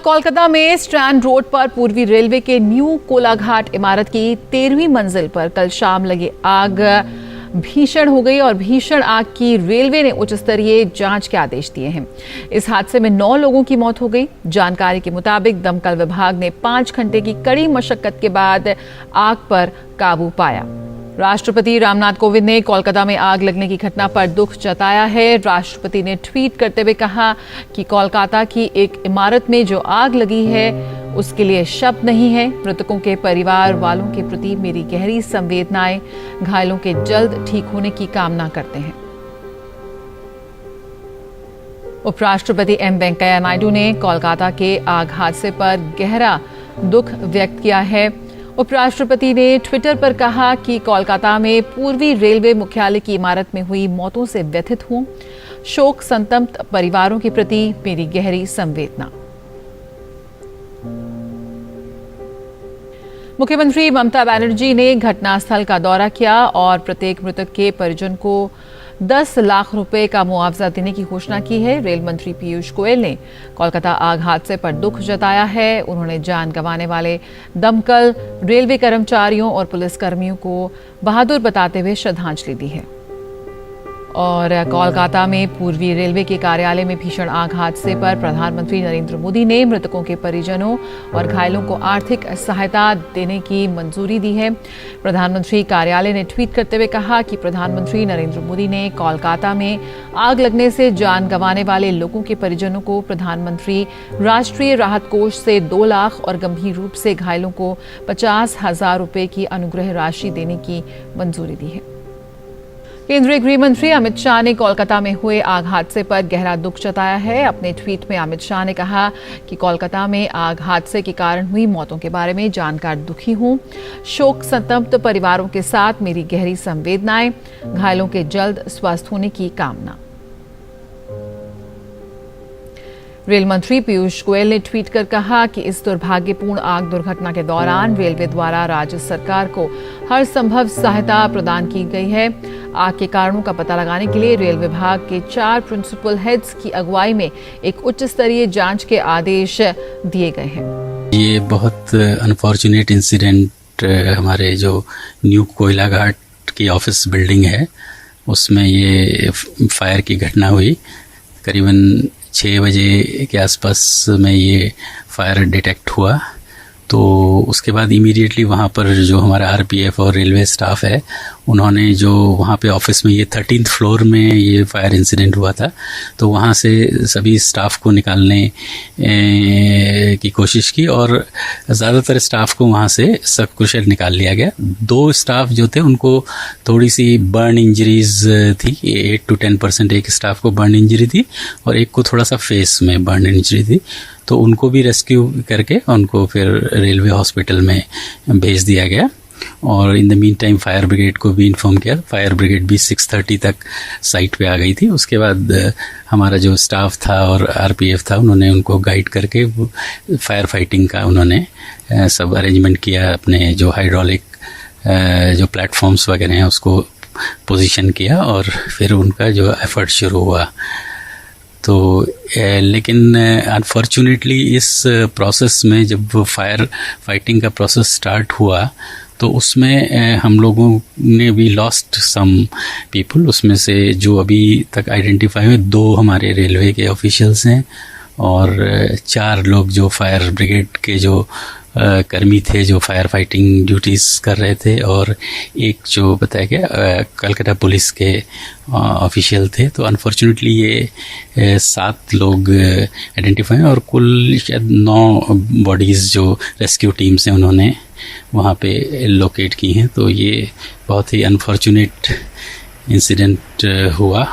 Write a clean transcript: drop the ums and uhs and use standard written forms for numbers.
कोलकाता में strand road पर पूर्वी रेलवे के न्यू कोलाघाट इमारत की 13वीं मंजिल पर कल शाम लगी आग भीषण हो गई और भीषण आग की रेलवे ने उच्च स्तरीय जांच के आदेश दिए हैं। इस हादसे में 9 लोगों की मौत हो गई। जानकारी के मुताबिक दमकल विभाग ने 5 घंटे की कड़ी मशक्कत के बाद आग पर काबू पाया। राष्ट्रपति रामनाथ कोविंद ने कोलकाता में आग लगने की घटना पर दुख जताया है। राष्ट्रपति ने ट्वीट करते हुए कहा कि कोलकाता की एक इमारत में जो आग लगी है उसके लिए शब्द नहीं है। मृतकों के परिवार वालों के प्रति मेरी गहरी संवेदनाएं, घायलों के जल्द ठीक होने की कामना करते हैं। उपराष्ट्रपति एम वेंकैया नायडू ने कोलकाता के आग हादसे पर गहरा दुख व्यक्त किया है। उपराष्ट्रपति ने ट्विटर पर कहा कि कोलकाता में पूर्वी रेलवे मुख्यालय की इमारत में हुई मौतों से व्यथित हूं। शोक संतप्त परिवारों के प्रति मेरी गहरी संवेदना। मुख्यमंत्री ममता बनर्जी ने घटनास्थल का दौरा किया और प्रत्येक मृतक के परिजन को 10 लाख रुपए का मुआवजा देने की घोषणा की है। रेल मंत्री पीयूष गोयल ने कोलकाता आग हादसे पर दुख जताया है। उन्होंने जान गंवाने वाले दमकल, रेलवे कर्मचारियों और पुलिसकर्मियों को बहादुर बताते हुए श्रद्धांजलि दी है। और कोलकाता में पूर्वी रेलवे के कार्यालय में भीषण आग हादसे पर प्रधानमंत्री नरेंद्र मोदी ने मृतकों के परिजनों और घायलों को आर्थिक सहायता देने की मंजूरी दी है। प्रधानमंत्री कार्यालय ने ट्वीट करते हुए कहा कि प्रधानमंत्री नरेंद्र मोदी ने कोलकाता में आग लगने से जान गंवाने वाले लोगों के परिजनों को प्रधानमंत्री राष्ट्रीय राहत कोष से 2 लाख और गंभीर रूप से घायलों को 50,000 रुपए की अनुग्रह राशि देने की मंजूरी दी है। केंद्रीय गृह मंत्री अमित शाह ने कोलकाता में हुए आग हादसे पर गहरा दुख जताया है। अपने ट्वीट में अमित शाह ने कहा कि कोलकाता में आग हादसे के कारण हुई मौतों के बारे में जानकर दुखी हूं। शोक संतप्त परिवारों के साथ मेरी गहरी संवेदनाएं, घायलों के जल्द स्वस्थ होने की कामना। रेल मंत्री पीयूष गोयल ने ट्वीट कर कहा कि इस दुर्भाग्यपूर्ण आग दुर्घटना के दौरान रेलवे द्वारा राज्य सरकार को हर संभव सहायता प्रदान की गई है। आग के कारणों का पता लगाने के लिए रेल विभाग के 4 प्रिंसिपल हेड्स की अगुवाई में एक उच्च स्तरीय जांच के आदेश दिए गए हैं। ये बहुत अनफॉर्चुनेट इंसिडेंट हमारे जो न्यू कोयलाघाट की ऑफिस बिल्डिंग है उसमें ये फायर की घटना हुई। करीबन 6 बजे के आसपास में ये फायर डिटेक्ट हुआ। तो उसके बाद इमीडिएटली वहाँ पर जो हमारा आरपीएफ और रेलवे स्टाफ है उन्होंने जो वहाँ पे ऑफिस में ये 13th फ्लोर में ये फायर इंसिडेंट हुआ था तो वहाँ से सभी स्टाफ को निकालने की कोशिश की और ज़्यादातर स्टाफ को वहाँ से सकुशल निकाल लिया गया। 2 स्टाफ जो थे उनको थोड़ी सी बर्न इंजरीज थी, 8 to 10% एक स्टाफ को बर्न इंजरी थी और एक को थोड़ा सा फेस में बर्न इंजरी थी। तो उनको भी रेस्क्यू करके उनको फिर रेलवे हॉस्पिटल में भेज दिया गया और in the mean time fire brigade को भी इन्फॉर्म किया। फायर ब्रिगेड भी 6:30 तक साइट पे आ गई थी। उसके बाद हमारा जो स्टाफ था और आरपीएफ था उन्होंने उनको गाइड करके फायर फाइटिंग का उन्होंने सब अरेंजमेंट किया। अपने जो हाइड्रोलिक जो प्लेटफॉर्म्स वगैरह हैं उसको पोजीशन किया और फिर उनका जो एफर्ट शुरू हुआ। तो लेकिन अनफॉर्चुनेटली इस प्रोसेस में जब फायर फाइटिंग का प्रोसेस स्टार्ट हुआ तो उसमें हम लोगों ने भी लॉस्ट सम पीपल। उसमें से जो अभी तक आइडेंटिफाई हुए 2 हमारे रेलवे के ऑफिशियल्स हैं और 4 लोग जो फायर ब्रिगेड के जो कर्मी थे जो फायर फाइटिंग ड्यूटीज़ कर रहे थे और एक जो बताया गया कलकत्ता पुलिस के ऑफिशियल थे। तो अनफॉर्चुनेटली ये 7 लोग आइडेंटिफाई और कुल शायद 9 बॉडीज़ जो रेस्क्यू टीम से उन्होंने वहाँ पे लोकेट की हैं। तो ये बहुत ही अनफॉर्चुनेट इंसिडेंट हुआ।